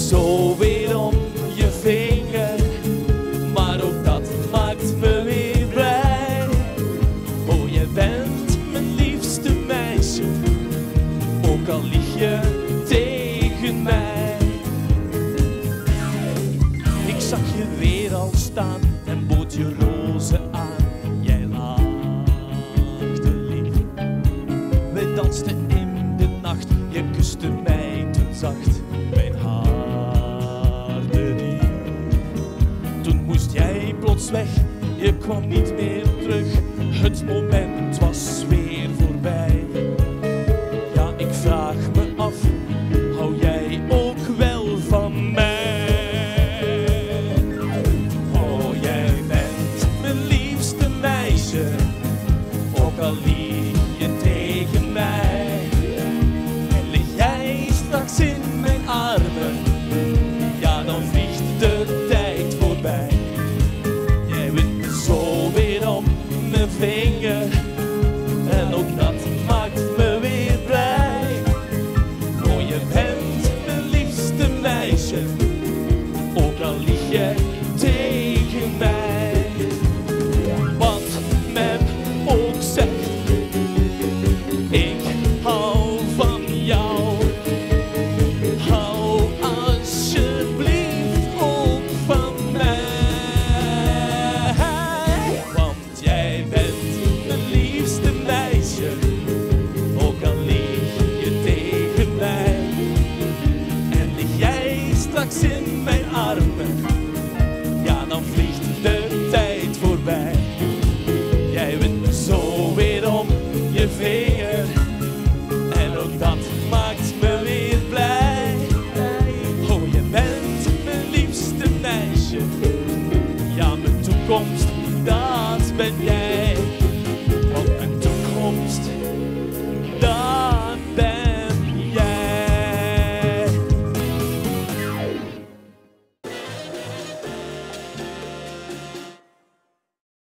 zo weer om je vinger, maar ook dat maakt me weer blij. Oh, jij bent mijn liefste meisje, ook al lieg je tegen mij. Ik zag je weer al staan en bood je rozen aan. Jij lachte lief, wij dansten in de nacht. Je kuste mij toen zacht, mijn harde dier. Toen moest jij plots weg, je kwam niet meer terug. Het moment was weer voorbij. Ja, ik vraag me af, hou jij ook wel van mij? Oh, jij bent mijn liefste meisje, ook al lieg je tegen mij. En lig jij straks in mijn armen, ja, dan vliegt de tijd voorbij. Jij wint me zo weer om mijn vinger, en ook dat maakt me weer blij. Oh, je bent mijn liefste meisje, ook al lieg je tegen mij. Wat men ook zegt, ik hou van jou. Hou alsjeblieft ook van mij. Want jij bent mijn liefste meisje, ook al lieg je tegen mij. En lig jij straks in mijn armen, ja, dan vliegt de tijd voorbij. Jij wint me zo weer om je vinger, en ook dat maakt me weer blij. Oh, je bent mijn liefste meisje, ja, mijn toekomst, dat ben jij.